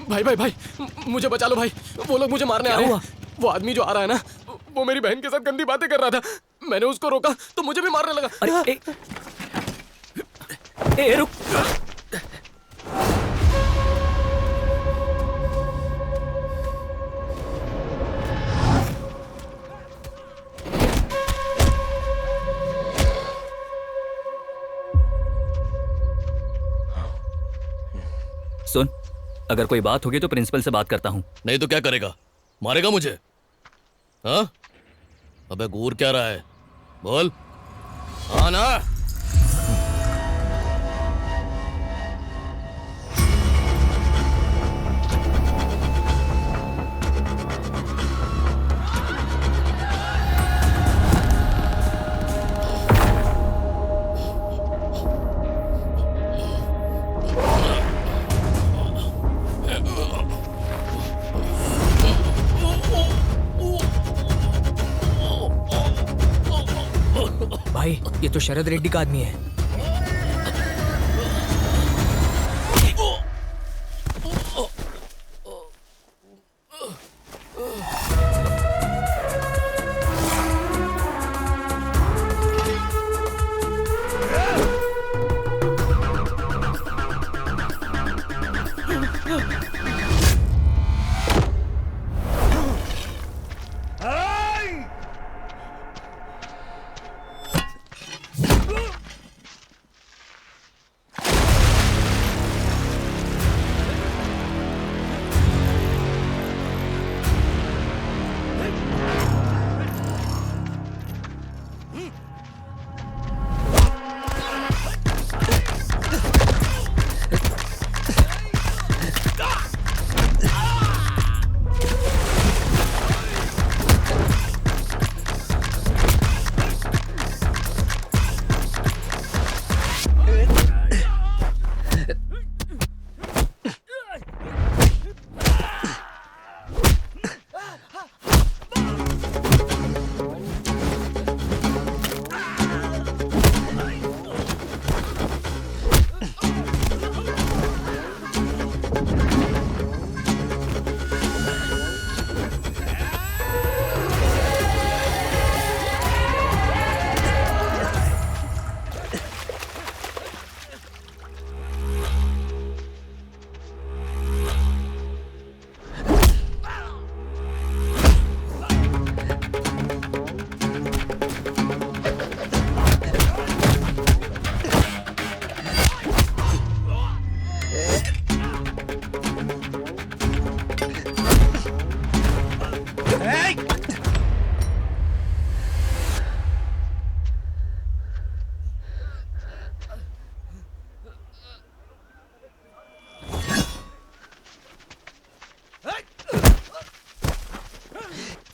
भाई भाई भाई, मुझे बचा लो भाई, वो लोग मुझे मारने आ रहे हैं। वो आदमी जो आ रहा है ना, वो मेरी बहन के साथ गंदी बातें कर रहा था। मैंने उसको रोका तो मुझे भी मारने लगा। अरे ए रुक। सुन, अगर कोई बात होगी तो प्रिंसिपल से बात करता हूँ। नहीं तो क्या करेगा? मारेगा मुझे? हाँ? अबे घूर क्या रहा है? बोल। हाँ ना? भाई, ये तो शरद रेड्डी का आदमी है।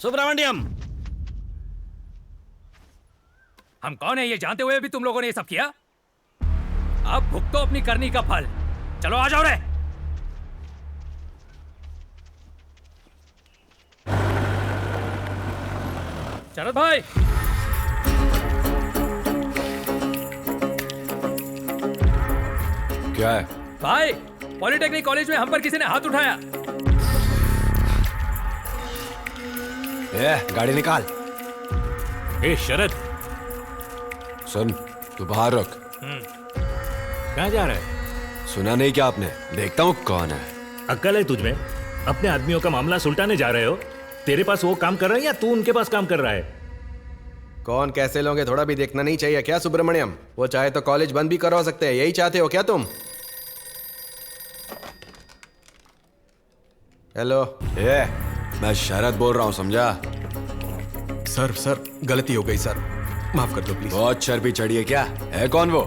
सुब्रमण्यम, हम कौन है ये जानते हुए भी तुम लोगों ने ये सब किया? अब भुगतो अपनी करनी का फल। चलो आ जाओ रे। शरद भाई, क्या है भाई? पॉलिटेक्निक कॉलेज में हम पर किसी ने हाथ उठाया। गाड़ी निकाल। ए शरद, सुन, तू बाहर रुक। कहाँ जा रहा है? सुना नहीं क्या आपने? देखता हूँ कौन है। अक्ल है तुझमें? अपने आदमियों का मामला सुलटाने जा रहे हो? तेरे पास वो काम कर रहे हैं या तू उनके पास काम कर रहा है? कौन कैसे लोगे थोड़ा भी देखना नहीं चाहिए क्या सुब्रमण्यम? वो चाहे तो कॉलेज बंद भी करवा सकते हैं, यही चाहते हो क्या तुम? हेलो, मैं शरद बोल रहा हूँ, समझा? सर गलती हो गई सर, माफ कर दो प्लीज। बहुत चर्बी चढ़ी है क्या? है कौन वो?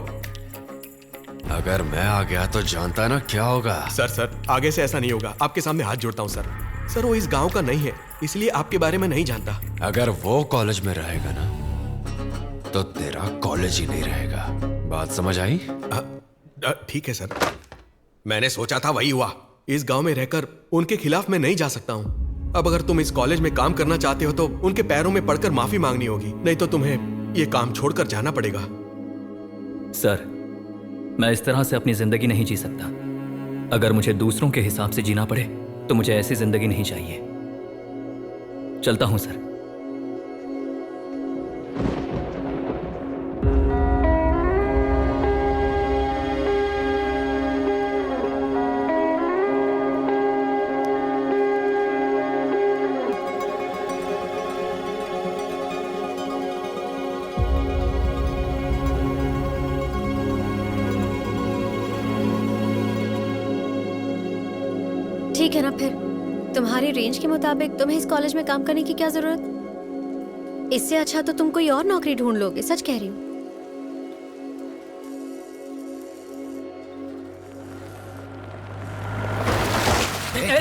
अगर मैं आ गया तो जानता ना क्या होगा। सर आगे से ऐसा नहीं होगा, आपके सामने हाथ जोड़ता हूँ सर। वो इस गांव का नहीं है, इसलिए आपके बारे में नहीं जानता। अगर वो कॉलेज में रहेगा ना तो तेरा कॉलेज ही नहीं रहेगा। बात समझ आई? ठीक है सर, मैंने सोचा था वही हुआ। इस गांव में रहकर उनके खिलाफ मैं नहीं जा सकता हूँ। अब अगर तुम इस कॉलेज में काम करना चाहते हो तो उनके पैरों में पड़कर माफी मांगनी होगी, नहीं तो तुम्हें ये काम छोड़कर जाना पड़ेगा। सर, मैं इस तरह से अपनी जिंदगी नहीं जी सकता। अगर मुझे दूसरों के हिसाब से जीना पड़े तो मुझे ऐसी जिंदगी नहीं चाहिए। चलता हूं सर। ठीक है ना, फिर तुम्हारी रेंज के मुताबिक तुम्हें इस कॉलेज में काम करने की क्या जरूरत। इससे अच्छा तो तुम कोई और नौकरी ढूंढ लोगे, सच कह रही हूँ।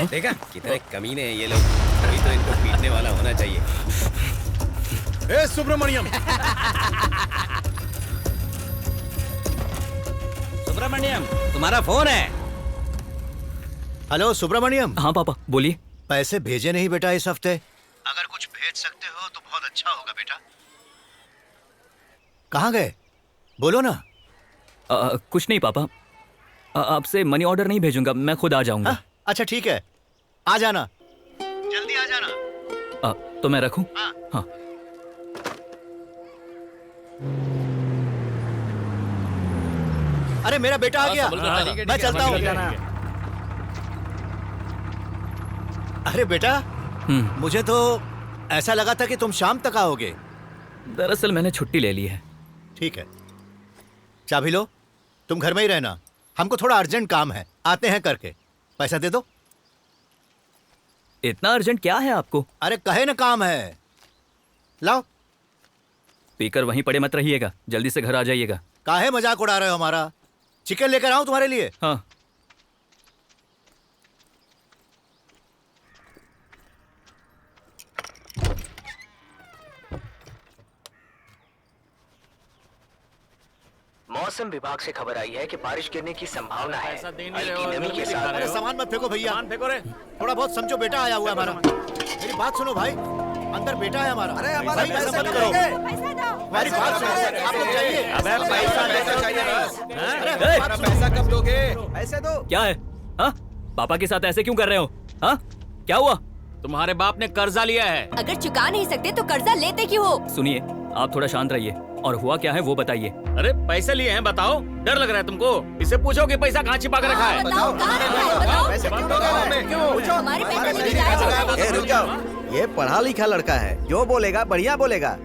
देखा कितने कमीने हैं ये लोग, अभी तो इनको पीटने वाला होना चाहिए। ए सुब्रमण्यम, सुब्रमण्यम तुम्हारा फोन है। हेलो सुब्रमण्यम। हाँ पापा बोलिए। पैसे भेजे नहीं बेटा इस हफ्ते? अगर कुछ भेज सकते हो तो बहुत अच्छा होगा बेटा। कहाँ गए बोलो ना। कुछ नहीं पापा, आपसे मनी ऑर्डर नहीं भेजूंगा, मैं खुद आ जाऊंगा। हाँ? अच्छा ठीक है, आ जाना, जल्दी आ जाना। तो मैं रखूं? हाँ। अरे मेरा बेटा आ गया, मैं चलता हूँ। अरे बेटा, मुझे तो ऐसा लगा था कि तुम शाम तक आओगे। दरअसल मैंने छुट्टी ले ली है। ठीक है, चाबी लो, तुम घर में ही रहना, हमको थोड़ा अर्जेंट काम है, आते हैं करके। पैसा दे दो। इतना अर्जेंट क्या है आपको? अरे कहे ना काम है, लाओ। पीकर वहीं पड़े मत रहिएगा, जल्दी से घर आ जाइएगा। काहे मजाक उड़ा रहे हो हमारा? चिकन लेकर आऊं तुम्हारे लिए? हाँ। मौसम विभाग से खबर आई है कि बारिश गिरने की संभावना है। हल्की नमी के साथ। अरे सामान मत फेंको भैया, थोड़ा बहुत समझो, बेटा आया हुआ है हमारा। मेरी बात सुनो भाई, अंदर बेटा है हमारा। अरे भाई ऐसा मत करो, हमारी बात सुनो, आप लोग जाइए। अबे पैसा अरे पैसा कब दोगे? पैसे दो। क्या है? हाँ? पापा के साथ ऐसे क्यों कर रहे हो? हाँ? क्या हुआ? तुम्हारे बाप ने कर्जा लिया है। अगर चुका नहीं सकते तो कर्जा लेते क्यों हो? सुनिए, आप थोड़ा शांत रहिए और हुआ क्या है वो बताइए। अरे पैसे लिए हैं, बताओ। डर लग रहा है तुमको? इसे पूछो कि पैसा कहाँ छिपा कर रखा है। बताओ कहाँ रखा है, बताओ। पैसे क्यों दोगे हमें? क्यों? हमारे पैसे लेके जाएगा। ए, रुक जाओ, ये पढ़ा लिखा लड़का है, जो बोलेगा बढ़िया बोलेगा।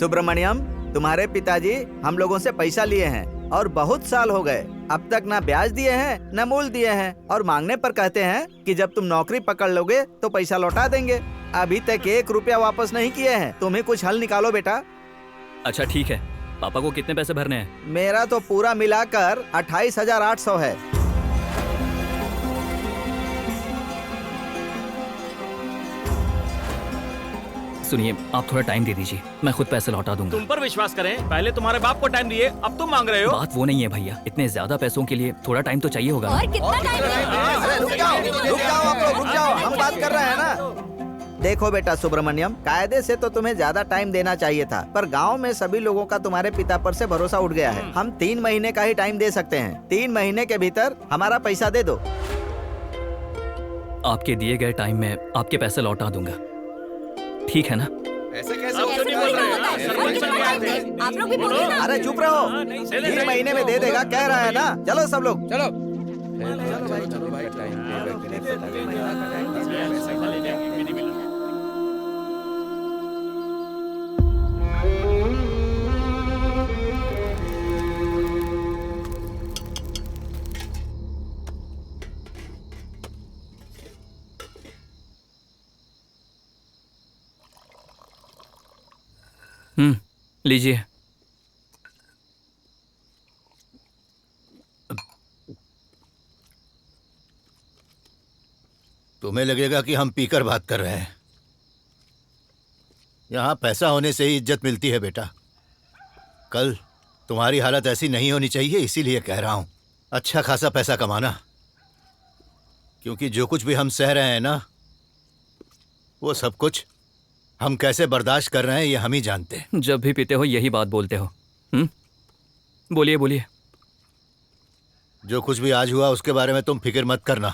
सुब्रमण्यम, तुम्हारे पिताजी हम लोगों से पैसा लिए हैं और बहुत साल हो गए, अब तक ना ब्याज दिए हैं न मूल दिए हैं, और मांगने पर कहते हैं कि जब तुम नौकरी पकड़ लोगे तो पैसा लौटा देंगे। अभी तक 1 रुपया वापस नहीं किए हैं। तुम्हें कुछ हल निकालो बेटा। अच्छा ठीक है, पापा को कितने पैसे भरने हैं? मेरा तो पूरा मिलाकर 28,800 है। सुनिए, आप थोड़ा टाइम दे दीजिए, मैं खुद पैसे लौटा दूंगा। तुम पर विश्वास करें, पहले तुम्हारे बाप को टाइम दिए, अब तुम मांग रहे हो। बात वो नहीं है भैया, इतने ज्यादा पैसों के लिए थोड़ा टाइम तो चाहिए होगा। और कितना टाइम है? अरे रुक जाओ आप लोग, रुक जाओ, हम बात कर रहे हैं ना। देखो बेटा सुब्रमण्यम, कायदे से तो तुम्हें ज्यादा टाइम देना चाहिए था, पर गांव में सभी लोगों का तुम्हारे पिता पर से भरोसा उठ गया है। हम 3 महीने का ही टाइम दे सकते हैं। 3 महीने के भीतर हमारा पैसा दे दो। आपके दिए गए टाइम में आपके पैसे लौटा दूंगा, ठीक है ना? ऐसे कैसे ऐसे थोड़ी ना होता है। और कितना टाइम दे? आप लोग भी बोलिए ना। अरे चुप रहो, 3 महीने में दे देगा कह रहा है ना। चलो सब लोग चलो। लीजिए। तुम्हें लगेगा कि हम पीकर बात कर रहे हैं। यहाँ पैसा होने से ही इज्जत मिलती है बेटा। कल तुम्हारी हालत ऐसी नहीं होनी चाहिए, इसीलिए कह रहा हूँ अच्छा खासा पैसा कमाना, क्योंकि जो कुछ भी हम सह रहे हैं ना, वो सब कुछ हम कैसे बर्दाश्त कर रहे हैं ये हम ही जानते हैं। जब भी पीते हो यही बात बोलते हो। बोलिए बोलिए। जो कुछ भी आज हुआ उसके बारे में तुम फिक्र मत करना।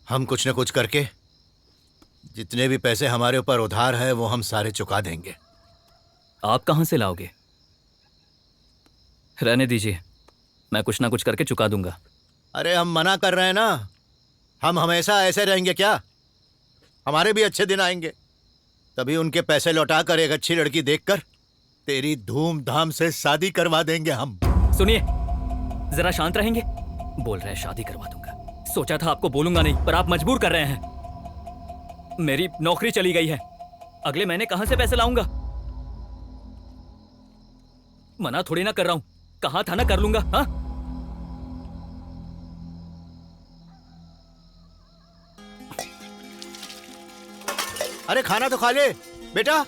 हम कुछ न कुछ करके जितने भी पैसे हमारे ऊपर उधार है वो हम सारे चुका देंगे। आप कहाँ से लाओगे? रहने दीजिए, मैं कुछ ना कुछ करके चुका दूंगा। अरे हम मना कर रहे हैं ना, हम हमेशा ऐसे रहेंगे क्या? हमारे भी अच्छे दिन आएंगे, तभी उनके पैसे लौटा कर एक अच्छी लड़की देखकर तेरी धूमधाम से शादी करवा देंगे हम। सुनिए, जरा शांत रहेंगे? बोल रहे हैं शादी करवा दूंगा। सोचा था आपको बोलूंगा नहीं, पर आप मजबूर कर रहे हैं। मेरी नौकरी चली गई है, अगले महीने कहां से पैसे लाऊंगा? मना थोड़ी ना कर रहा हूं, कहा था ना कर लूंगा। हाँ, अरे खाना तो खा ले बेटा।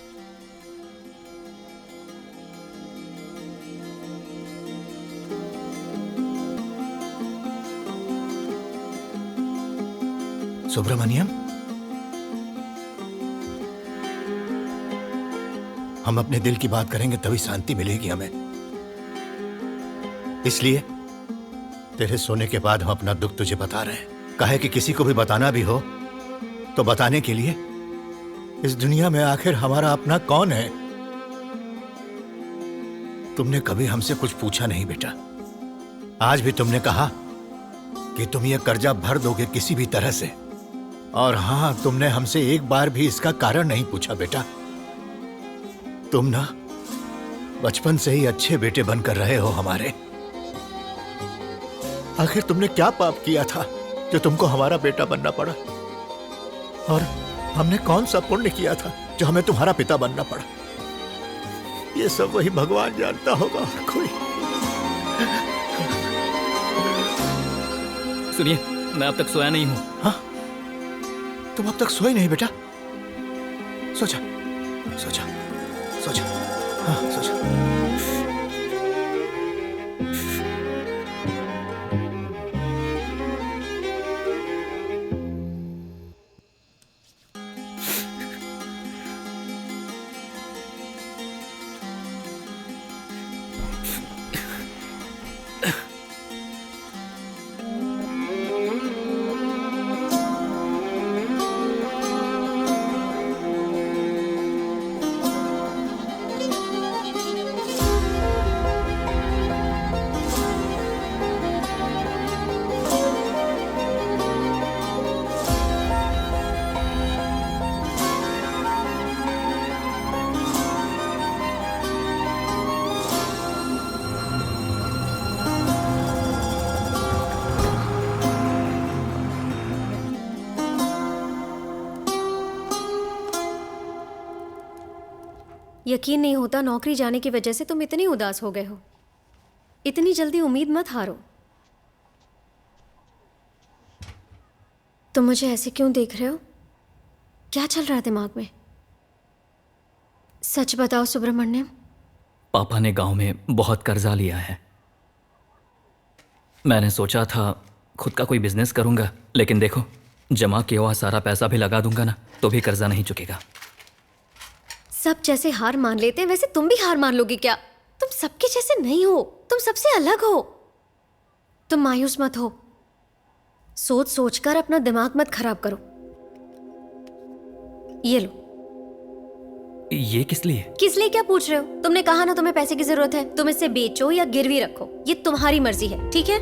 सुब्रमण्यम, हम अपने दिल की बात करेंगे तभी शांति मिलेगी हमें। इसलिए तेरे सोने के बाद हम अपना दुख तुझे बता रहे हैं। काहे कि किसी को भी बताना भी हो तो बताने के लिए इस दुनिया में आखिर हमारा अपना कौन है? तुमने कभी हमसे कुछ पूछा नहीं बेटा। आज भी तुमने कहा कि तुम ये कर्जा भर दोगे किसी भी तरह से। और हां, तुमने हमसे एक बार भी इसका कारण नहीं पूछा बेटा। तुम ना बचपन से ही अच्छे बेटे बनकर रहे हो हमारे। आखिर तुमने क्या पाप किया था जो तुमको हमारा बेटा बनना पड़ा? और हमने कौन सा पुण्य किया था जो हमें तुम्हारा पिता बनना पड़ा? ये सब वही भगवान जानता होगा। और कोई। सुनिए, मैं अब तक सोया नहीं हूं। हाँ, तुम अब तक सोए नहीं बेटा? सोचा सोचा सोचा, हाँ सोचा। यकीन नहीं होता नौकरी जाने की वजह से तुम इतनी उदास हो गए हो। इतनी जल्दी उम्मीद मत हारो। तुम मुझे ऐसे क्यों देख रहे हो? क्या चल रहा है दिमाग में? सच बताओ सुब्रमण्यम। पापा ने गांव में बहुत कर्जा लिया है। मैंने सोचा था खुद का कोई बिजनेस करूंगा, लेकिन देखो, जमा किया हुआ सारा पैसा भी लगा दूंगा ना तो भी कर्जा नहीं चुकेगा। सब जैसे हार मान लेते हैं वैसे तुम भी हार मान लोगे क्या? तुम सबके जैसे नहीं हो, तुम सबसे अलग हो। तुम मायूस मत हो। सोच सोच कर अपना दिमाग मत खराब करो। ये लो। ये किस लिए? किस लिए क्या पूछ रहे हो? तुमने कहा ना तुम्हें पैसे की जरूरत है, तुम इसे बेचो या गिरवी रखो, ये तुम्हारी मर्जी है, ठीक है?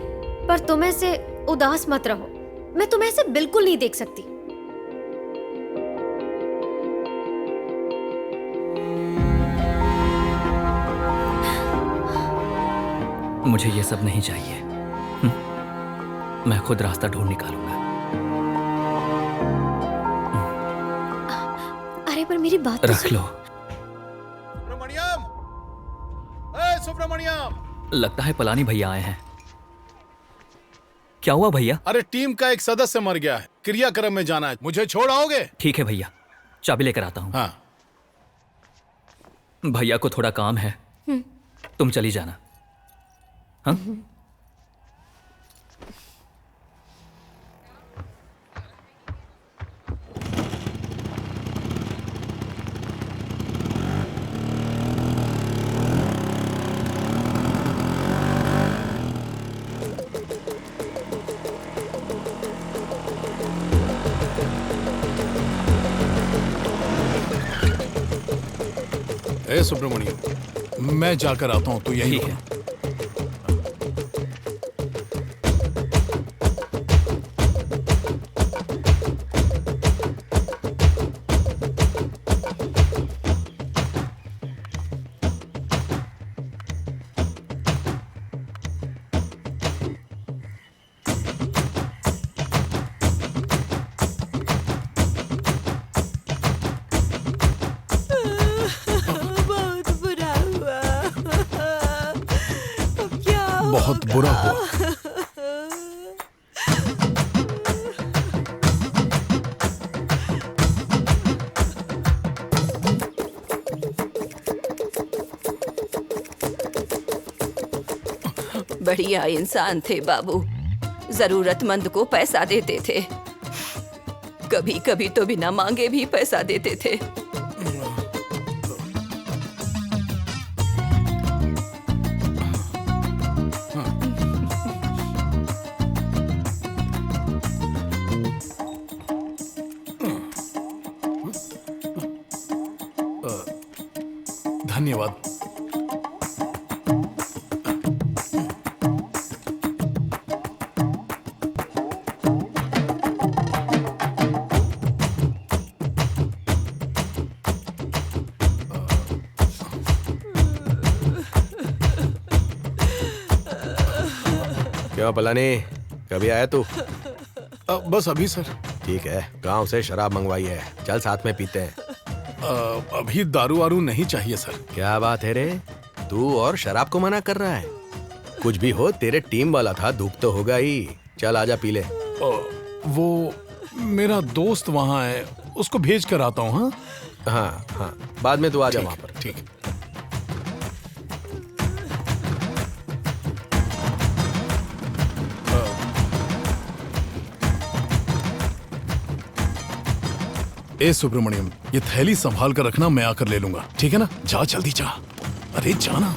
पर तुम ऐसे उदास मत रहो। मैं तुम्हें ऐसे बिल्कुल नहीं देख सकती। मुझे ये सब नहीं चाहिए। मैं खुद रास्ता ढूंढ निकालूंगा। अरे पर मेरी बात तो रख लो। सुब्रमण्यम, सुब्रमण्यम। लगता है पलानी भैया आए हैं। क्या हुआ भैया? अरे टीम का एक सदस्य मर गया है, क्रियाक्रम में जाना है, मुझे छोड़ आओगे? ठीक है भैया, चाबी लेकर आता हूँ। हाँ। भैया को थोड़ा काम है, तुम चली जाना। हाँ? है सुब्रमण्यम, मैं जाकर आता हूँ, तो यही है। बहुत बुरा हुआ। बढ़िया इंसान थे बाबू, जरूरतमंद को पैसा देते थे, कभी कभी तो बिना मांगे भी पैसा देते थे। धन्यवाद। क्यों पलानी, कभी आया तू? बस अभी सर। ठीक है, गांव से शराब मंगवाई है, चल साथ में पीते हैं। अभी दारू वारू नहीं चाहिए सर। क्या बात है रे, तू और शराब को मना कर रहा है? कुछ भी हो, तेरे टीम वाला था, धूप तो होगा ही। चल आजा पी ले। वो मेरा दोस्त वहाँ है, उसको भेज कर आता हूँ। हाँ हाँ, बाद में तू आजा वहाँ पर। ठीक। ए सुब्रमण्यम, ये थैली संभाल कर रखना, मैं आकर ले लूंगा, ठीक है ना? जा जल्दी जा। अरे जाना।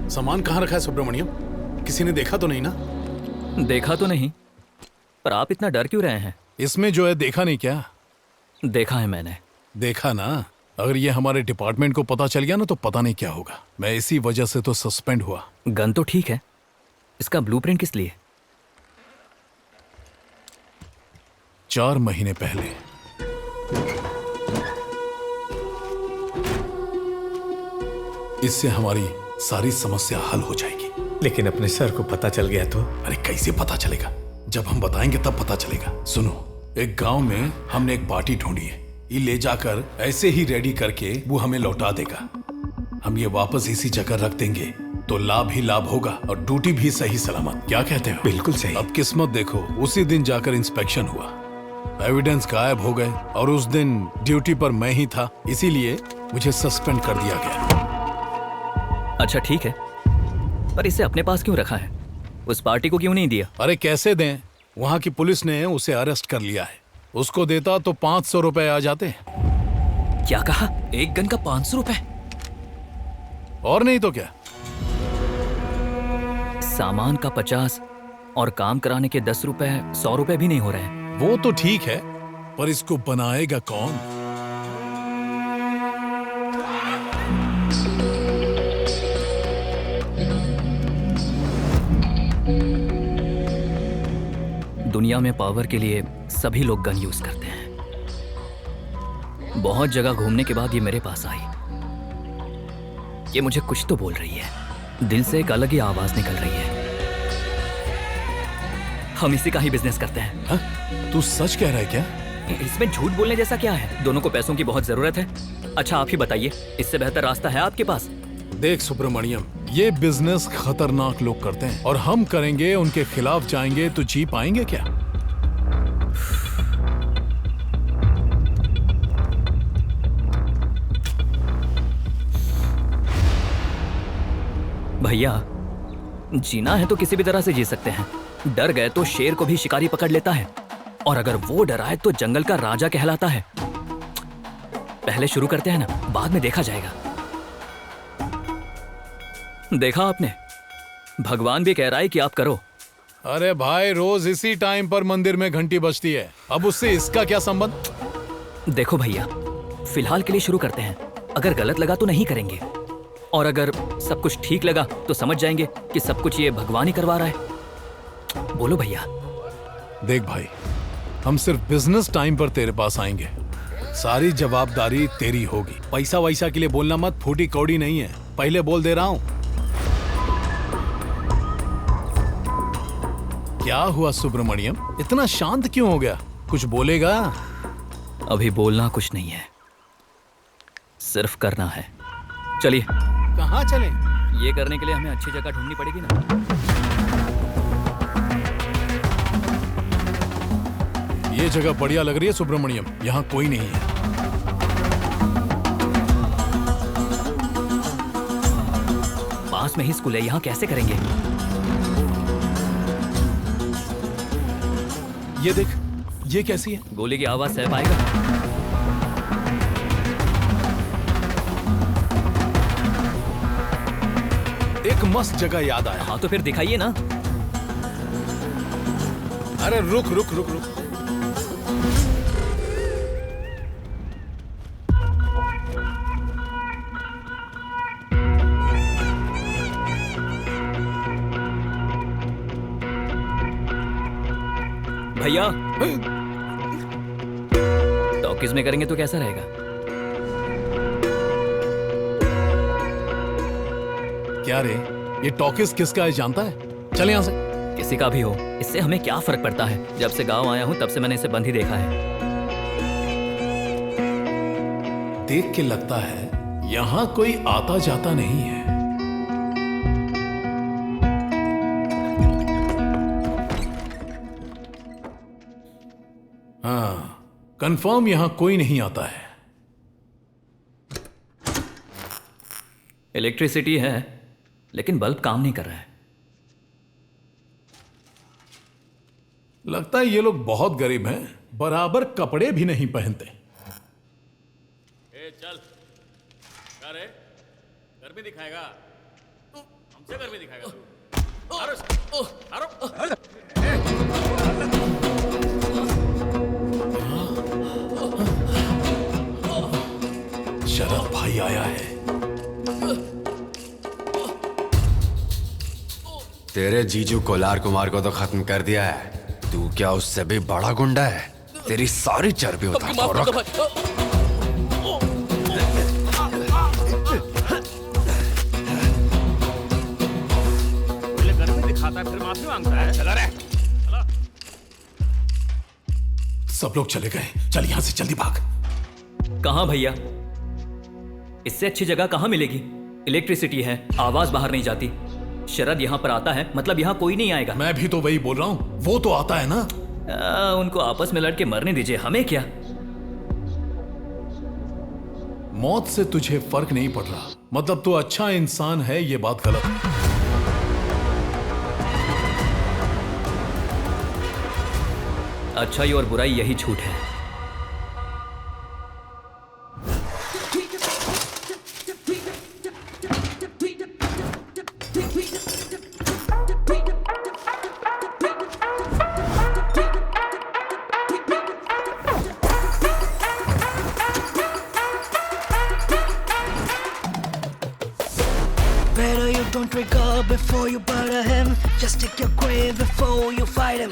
सामान कहाँ रखा है सुब्रमण्यम? किसी ने देखा तो नहीं ना? देखा तो नहीं, पर आप इतना डर क्यों रहे हैं? इसमें जो है देखा नहीं क्या? देखा है मैंने। देखा ना? अगर ये हमारे डिपार्टमेंट को पता चल गया ना तो पता नहीं क्या होगा। मैं इसी वजह से तो सस्पेंड हुआ। गन तो ठीक है, इसका ब्लूप्रिंट किस लिए? 4 महीने पहले इससे हमारी सारी समस्या हल हो जाएगी। लेकिन अपने सर को पता चल गया तो? अरे कैसे पता चलेगा? जब हम बताएंगे तब पता चलेगा। सुनो, एक गांव में हमने एक पार्टी ढूंढी है, ये ले जाकर ऐसे ही रेडी करके वो हमें लौटा देगा। हम ये वापस इसी जगह रख देंगे तो लाभ ही लाभ होगा और ड्यूटी भी सही सलामत। क्या कहते हो? बिल्कुल सही। अब किस्मत देखो, उसी दिन जाकर इंस्पेक्शन हुआ, एविडेंस गायब हो गए और उस दिन ड्यूटी पर मैं ही था, इसीलिए मुझे सस्पेंड कर दिया गया। अच्छा ठीक है, पर इसे अपने पास क्यों रखा है? उस पार्टी को क्यों नहीं दिया? अरे कैसे दें, वहां की पुलिस ने उसे अरेस्ट कर लिया है। उसको देता तो 500 रुपए आ जाते। क्या कहा? एक गन का 500 रुपए? और नहीं तो क्या? सामान का 50 और काम कराने के 10 रुपए, 100 रुपए भी नहीं हो रहे हैं। वो तो ठीक है, पर इसको बनाएगा कौन? दुनिया में पावर के लिए सभी लोग गन यूज करते हैं। बहुत जगह घूमने के बाद ये मेरे पास आई। ये मुझे कुछ तो बोल रही है, दिल से एक अलग ही आवाज निकल रही है। हम इसी का ही बिजनेस करते हैं। हा? तू सच कह रहा है क्या? इसमें झूठ बोलने जैसा क्या है? दोनों को पैसों की बहुत जरूरत है। अच्छा आप ही बताइए, इससे बेहतर रास्ता है आपके पास? देख सुब्रमण्यम, ये बिजनेस खतरनाक लोग करते हैं और हम करेंगे, उनके खिलाफ जाएंगे तो जी पाएंगे क्या? भैया, जीना है तो किसी भी तरह से जी सकते हैं। डर गए तो शेर को भी शिकारी पकड़ लेता है, और अगर वो डराए तो जंगल का राजा कहलाता है। पहले शुरू करते हैं ना, बाद में देखा जाएगा। देखा आपने, भगवान भी कह रहा है कि आप करो। अरे भाई, रोज इसी टाइम पर मंदिर में घंटी बजती है, अब उससे इसका क्या संबंध? देखो भैया, फिलहाल के लिए शुरू करते हैं। अगर गलत लगा तो नहीं करेंगे, और अगर सब कुछ ठीक लगा तो समझ जाएंगे कि सब कुछ ये भगवान ही करवा रहा है। बोलो भैया। देख भाई, हम सिर्फ बिजनेस टाइम पर तेरे पास आएंगे, सारी जवाबदारी तेरी होगी। पैसा वैसा के लिए बोलना मत, फूटी कौड़ी नहीं है, पहले बोल दे रहा हूं। क्या हुआ सुब्रमण्यम, इतना शांत क्यों हो गया? कुछ बोलेगा? अभी बोलना कुछ नहीं है, सिर्फ करना है। चलिए। कहाँ चले? ये करने के लिए हमें अच्छी जगह ढूंढनी पड़ेगी ना। ये जगह बढ़िया लग रही है सुब्रमण्यम, यहाँ कोई नहीं है। पास में ही स्कूल है, यहाँ कैसे करेंगे? ये देख, ये कैसी है? गोली की आवाज सह पाएगा? एक मस्त जगह याद आया। हाँ तो फिर दिखाइए ना। अरे रुक रुक रुक रुक। भैया, टॉकीज में करेंगे तो कैसा रहेगा? क्या रे, ये टॉकीज किसका है जानता है? चल यहाँ से। किसी का भी हो, इससे हमें क्या फर्क पड़ता है? जब से गांव आया हूं तब से मैंने इसे बंद ही देखा है। देख के लगता है यहाँ कोई आता जाता नहीं है। हाँ, कंफर्म यहाँ कोई नहीं आता है। इलेक्ट्रिसिटी है, लेकिन बल्ब काम नहीं कर रहा है। लगता है ये लोग बहुत गरीब हैं, बराबर कपड़े भी नहीं पहनते। ए चल, क्या रे? गर्मी दिखाएगा? हमसे गर्मी दिखाएगा तू? शरद भाई आया है। तेरे जीजू कोलार कुमार को तो खत्म कर दिया है, तू क्या उससे भी बड़ा गुंडा है? तेरी सारी चर्बी उतार के रख। फिर माफी मांगता है। चला रे। सब लोग चले गए, चल यहाँ से जल्दी भाग। कहाँ भैया? इससे अच्छी जगह कहाँ मिलेगी? इलेक्ट्रिसिटी है, आवाज बाहर नहीं जाती। शरद यहाँ पर आता है, मतलब यहाँ कोई नहीं आएगा। मैं भी तो वही बोल रहा हूँ, वो तो आता है ना। उनको आपस में लड़के मरने दीजिए, हमें क्या? मौत से तुझे फर्क नहीं पड़ रहा, मतलब तू अच्छा इंसान है, ये बात गलत है। अच्छाई और बुराई यही झूठ है। Better you don't trigger before you butter him. Just take your grave before you fight him.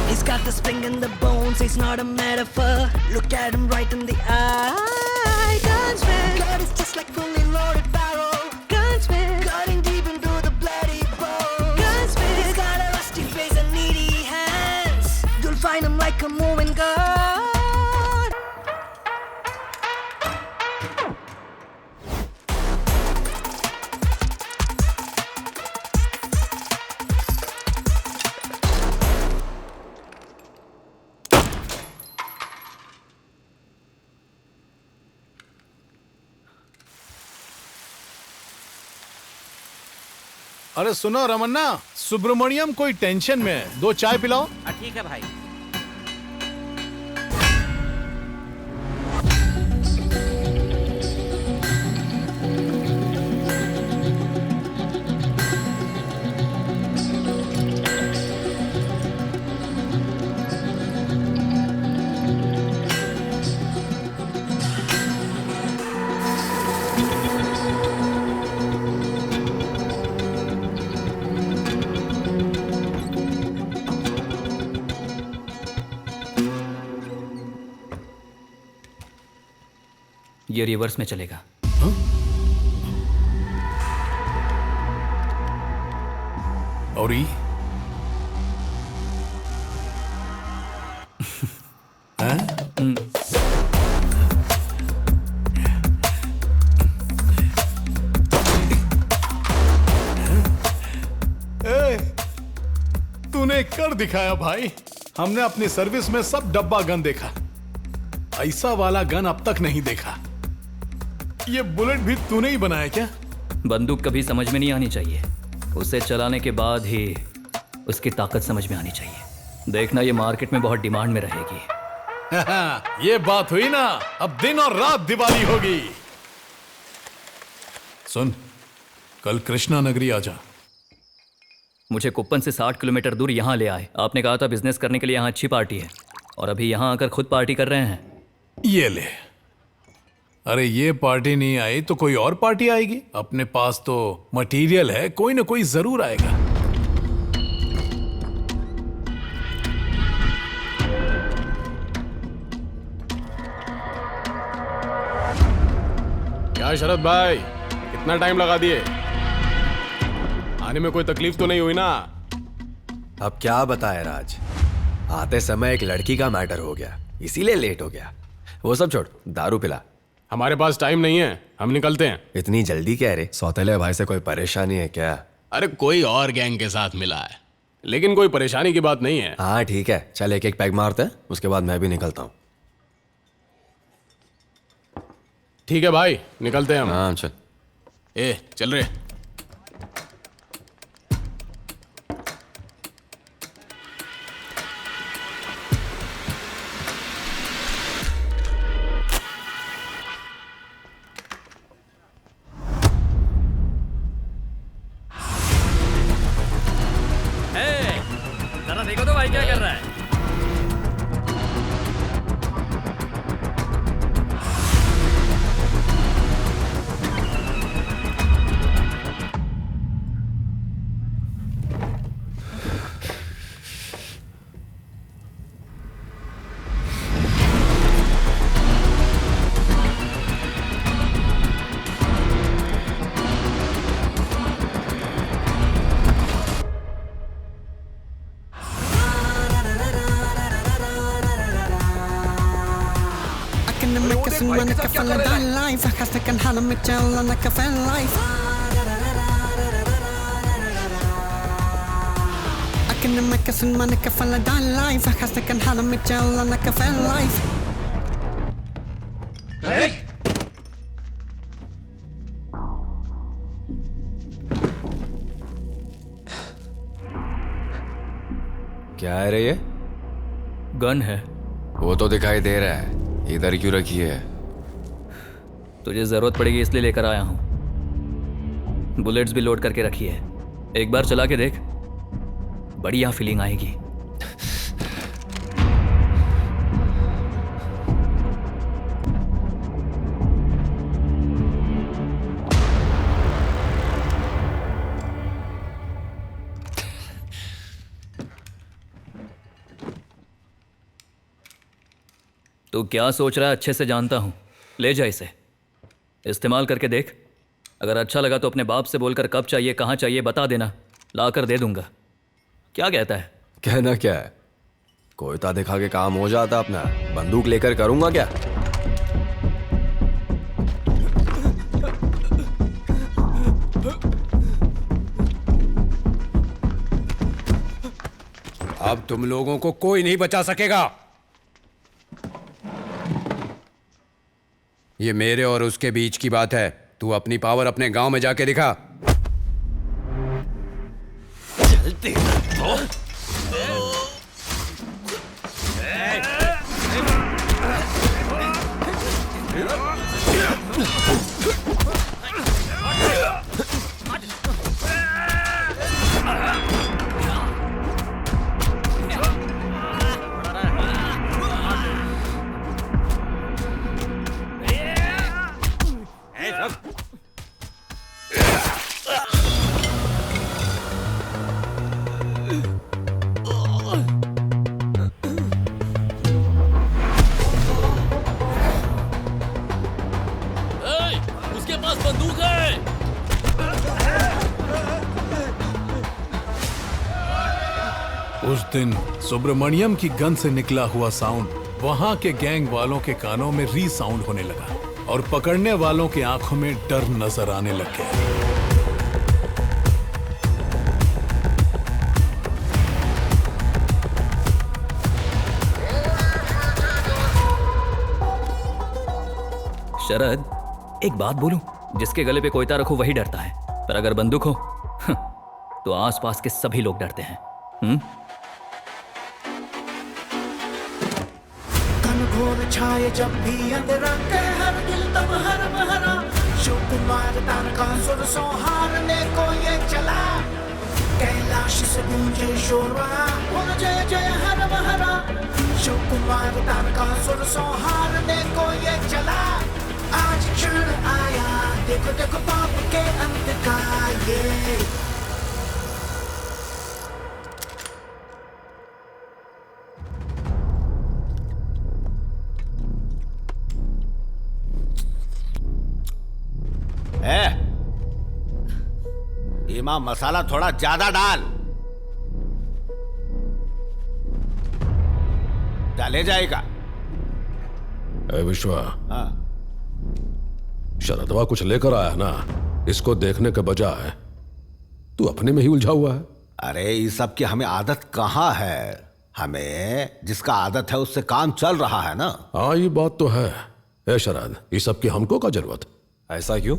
He's got the spring in the bones, he's not a metaphor. Look at him right in the eye. Gunsman, God is just like fully loaded barrel. Gunsman, cutting deep into the bloody bone. Gunsman, he's got a rusty face and needy hands. You'll find him like a moving gun. अरे सुनो रमन्ना, सुब्रमण्यम कोई tension में है, 2 चाय पिलाओ। ठीक है भाई। ये रिवर्स में चलेगा। और ये तूने कर दिखाया भाई। हमने अपनी सर्विस में सब डब्बा गन देखा, ऐसा वाला गन अब तक नहीं देखा। ये बुलेट भी तूने ही बनाया क्या? बंदूक कभी समझ में नहीं आनी चाहिए, उसे चलाने के बाद ही उसकी ताकत समझ में आनी चाहिए। देखना ये मार्केट में बहुत डिमांड में रहेगी। ये बात हुई ना, अब दिन और रात दिवाली होगी। सुन, कल कृष्णा नगरी आ जा। मुझे कुप्पन से 60 किलोमीटर दूर यहाँ ले आए। आपने कहा था बिजनेस करने के लिए यहाँ अच्छी पार्टी है, और अभी यहाँ आकर खुद पार्टी कर रहे हैं। ये ले। अरे ये पार्टी नहीं आई तो कोई और पार्टी आएगी। अपने पास तो मटेरियल है, कोई ना कोई जरूर आएगा। क्या शरद भाई, कितना टाइम लगा दिए? आने में कोई तकलीफ तो नहीं हुई ना? अब क्या बताए राज, आते समय एक लड़की का मैटर हो गया, इसीलिए लेट हो गया। वो सब छोड़, दारू पिला। हमारे पास टाइम नहीं है, हम निकलते हैं। इतनी जल्दी क्या रे? सौतेले भाई से कोई परेशानी है क्या? अरे कोई और गैंग के साथ मिला है, लेकिन कोई परेशानी की बात नहीं है। हाँ ठीक है, चल एक एक पैग मारते हैं, उसके बाद मैं भी निकलता हूँ। ठीक है भाई, निकलते हैं हम। हाँ चल। चल रे। जरा देखो तो भाई क्या कर रहा है। Man kan falla down life, jag kastar kan handla med källarna kan falla life. I can make a sin man kan falla down life, jag kastar kan handla med källarna kan falla life. क्या है रे ये? Gun है। वो तो दिखाई दे रहा है, इधर क्यों रखी है? तुझे जरूरत पड़ेगी इसलिए लेकर आया हूं। बुलेट्स भी लोड करके रखी है, एक बार चला के देख, बढ़िया फीलिंग आएगी। तू क्या सोच रहा है अच्छे से जानता हूं। ले जा इसे, इस्तेमाल करके देख। अगर अच्छा लगा तो अपने बाप से बोलकर कब चाहिए कहाँ चाहिए बता देना, लाकर दे दूंगा। क्या कहता है? कहना क्या है, कोयता दिखा के काम हो जाता अपना। बंदूक लेकर करूंगा क्या? अब तुम लोगों को कोई नहीं बचा सकेगा। ये मेरे और उसके बीच की बात है। तू अपनी पावर अपने गांव में जाके दिखा। उसके पास बंदूक है। उस दिन सुब्रमण्यम की गन से निकला हुआ साउंड वहां के गैंग वालों के कानों में री साउंड होने लगा और पकड़ने वालों की आंखों में डर नजर आने लग गया। शरद, एक बात बोलूं, जिसके गले पे कोयता रखो वही डरता है, पर अगर बंदूक हो तो आसपास के सभी लोग डरते हैं। घोर छाए जब भी अंधेरा के हर दिल तब हर बहरा शिव कुमार तारका सुर संहारने को ये चला कैलाश से गूंजे शोर वहाँ बोल जय जय हर बहरा शिव कुमार तारका सुर संहारने को ये चला आज क्षण आया देखो देखो पाप के अंत का ये ईमा मसाला थोड़ा ज्यादा डाल। डाले जाएगा। विश्वा, हाँ। शरदवा कुछ लेकर आया ना, इसको देखने के बजाय तू अपने में ही उलझा हुआ है। अरे ये सब की हमें आदत कहाँ है? हमें जिसका आदत है उससे काम चल रहा है ना। हाँ ये बात तो है। ए शरद, ये सब की हमको क्या जरूरत? ऐसा क्यों?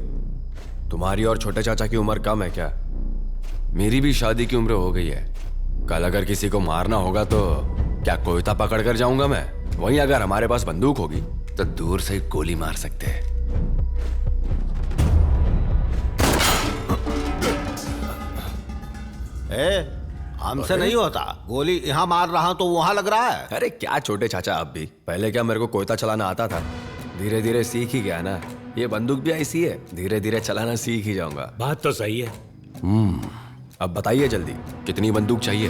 तुम्हारी और छोटे चाचा की उम्र कम है क्या? मेरी भी शादी की उम्र हो गई है। कल अगर किसी को मारना होगा तो क्या कोयता पकड़ कर जाऊंगा मैं? वहीं अगर हमारे पास बंदूक होगी तो दूर से गोली मार सकते हैं। हमसे नहीं होता। गोली यहाँ मार रहा तो वहां लग रहा है। अरे क्या छोटे चाचा, आप भी पहले क्या मेरे को कोयता चलाना आता था? धीरे धीरे सीख ही गया ना। ये बंदूक भी ऐसी है, धीरे धीरे चलाना सीख ही जाऊंगा। बात तो सही है। अब बताइए जल्दी, कितनी बंदूक चाहिए?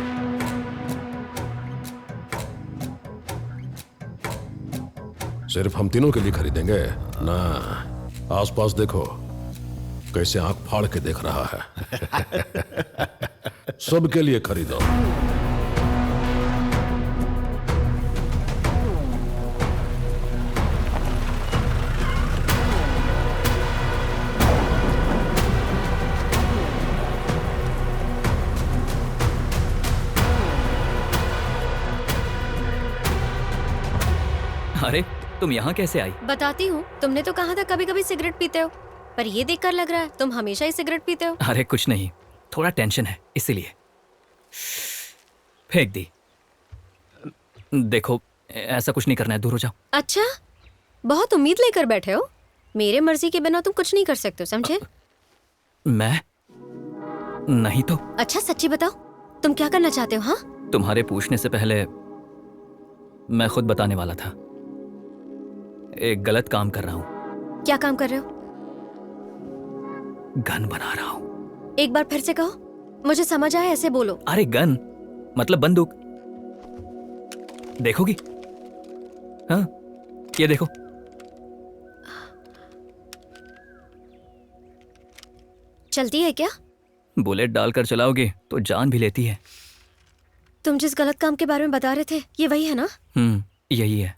सिर्फ हम तीनों के लिए खरीदेंगे ना। आसपास देखो कैसे आंख फाड़ के देख रहा है। सबके लिए खरीदो। अरे तुम यहाँ कैसे आई? बताती हूँ, तुमने तो कहा था कभी कभी सिगरेट पीते हो, पर ये देखकर लग रहा है तुम हमेशा ही सिगरेट पीते हो। अरे कुछ नहीं, थोड़ा टेंशन है इसीलिए। फेंक दी। देखो ऐसा कुछ नहीं करना है, दूर हो जाओ। अच्छा, बहुत उम्मीद लेकर बैठे हो। मेरे मर्जी के बिना तुम कुछ नहीं कर सकते, समझे? मैं नहीं तो। अच्छा सच्ची बताओ, तुम क्या करना चाहते हो? हाँ, तुम्हारे पूछने से पहले मैं खुद बताने वाला था। एक गलत काम कर रहा हूँ। क्या काम कर रहे हो? गन बना रहा हूँ। एक बार फिर से कहो, मुझे समझ आया, ऐसे बोलो। अरे गन मतलब बंदूक। देखोगी? हाँ, ये देखो। चलती है क्या? बुलेट डालकर चलाओगे तो जान भी लेती है। तुम जिस गलत काम के बारे में बता रहे थे, ये वही है ना? यही है।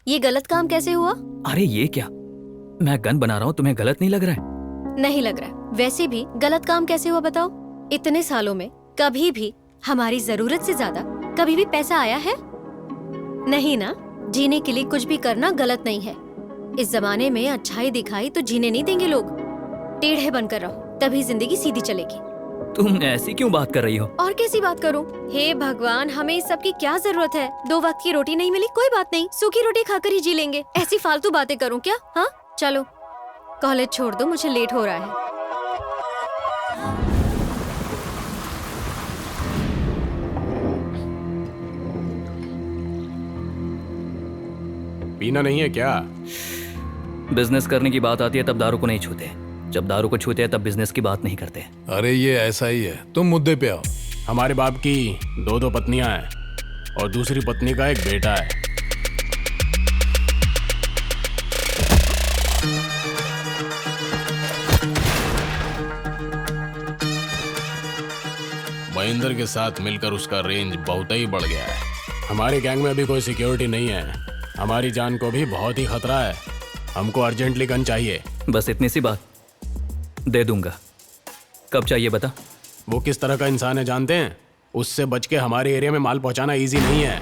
ये गलत काम कैसे हुआ? अरे ये क्या, मैं गन बना रहा हूँ, तुम्हें गलत नहीं लग रहा है? नहीं लग रहा है। वैसे भी गलत काम कैसे हुआ बताओ? इतने सालों में कभी भी हमारी जरूरत से ज्यादा कभी भी पैसा आया है? नहीं ना। जीने के लिए कुछ भी करना गलत नहीं है। इस जमाने में अच्छाई दिखाई तो जीने नहीं देंगे लोग। टेढ़े बनकर रहो, तभी जिंदगी सीधी चलेगी। तुम ऐसी क्यों बात कर रही हो? और कैसी बात करूं? हे भगवान, हमें इस सब की क्या जरूरत है? 2 वक्त की रोटी नहीं मिली, कोई बात नहीं, सूखी रोटी खाकर ही जी लेंगे। ऐसी फालतू बातें करूं क्या? हाँ चलो कॉलेज छोड़ दो, मुझे लेट हो रहा है। पीना नहीं है क्या? बिजनेस करने की बात आती है तब दारू को नहीं छूते, जब दारू को छूते हैं तब बिजनेस की बात नहीं करते। अरे ये ऐसा ही है, तुम मुद्दे पे आओ। हमारे बाप की 2 पत्नियां हैं और दूसरी पत्नी का एक बेटा है। महेंद्र के साथ मिलकर उसका रेंज बहुत ही बढ़ गया है। हमारे गैंग में अभी कोई सिक्योरिटी नहीं है, हमारी जान को भी बहुत ही खतरा है। हमको अर्जेंटली गन चाहिए। बस इतनी सी बात? दे दूंगा। कब चाहिए बता? वो किस तरह का इंसान है जानते हैं? उससे बच के हमारे एरिया में माल पहुंचाना इजी नहीं है।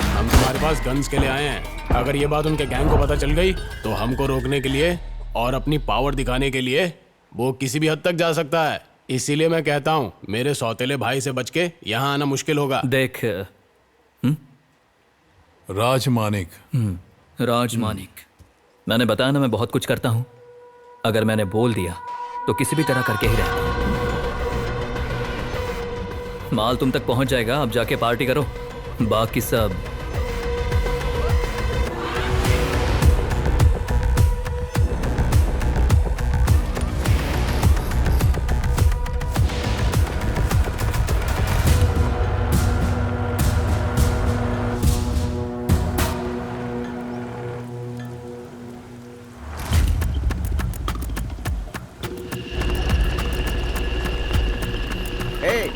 हम तुम्हारे पास गन्स के लिए आए हैं। अगर ये बात उनके गैंग को पता चल गई तो हमको रोकने के लिए और अपनी पावर दिखाने के लिए वो किसी भी हद तक जा सकता है। इसीलिए मैं कहता हूँ मेरे सौतेले भाई से बच के यहाँ आना मुश्किल होगा। देख राजमानिक। राजमानिक, मैंने बताया ना मैं बहुत कुछ करता हूँ। अगर मैंने बोल दिया तो किसी भी तरह करके ही रहता हूँ। माल तुम तक पहुंच जाएगा, अब जाके पार्टी करो, बाकी सब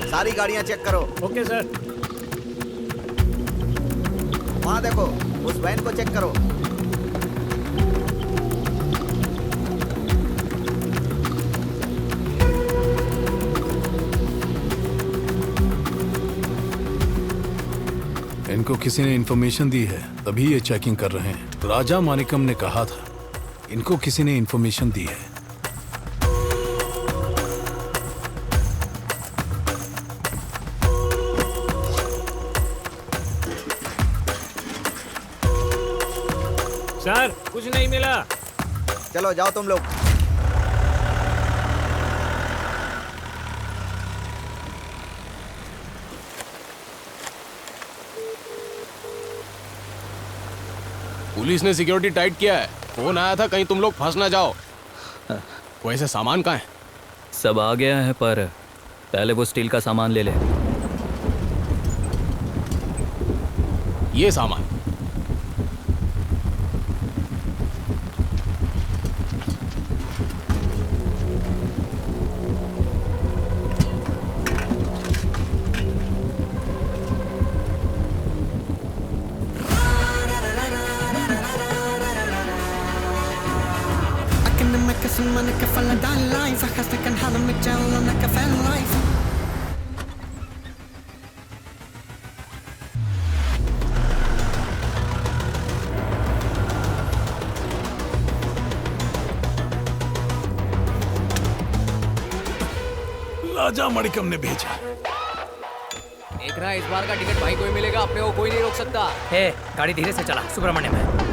सारी गाड़ियां चेक करो। Okay sir. वहां देखो, उस वैन को चेक करो। इनको किसी ने इन्फॉर्मेशन दी है तभी ये चेकिंग कर रहे हैं। राजा मानिकम ने कहा था इनको किसी ने इन्फॉर्मेशन दी है। सर कुछ नहीं मिला। चलो जाओ तुम लोग। पुलिस ने सिक्योरिटी टाइट किया है। फोन आया था कहीं तुम लोग फंस ना जाओ। वैसे सामान कहाँ है? सब आ गया है, पर पहले वो स्टील का सामान ले ले। ये सामान राजा मणिकम ने भेजा। देख रहा है, इस बार का टिकट भाई को ही मिलेगा, अपने को कोई नहीं रोक सकता। गाड़ी धीरे से चला सुब्रमण्यम है।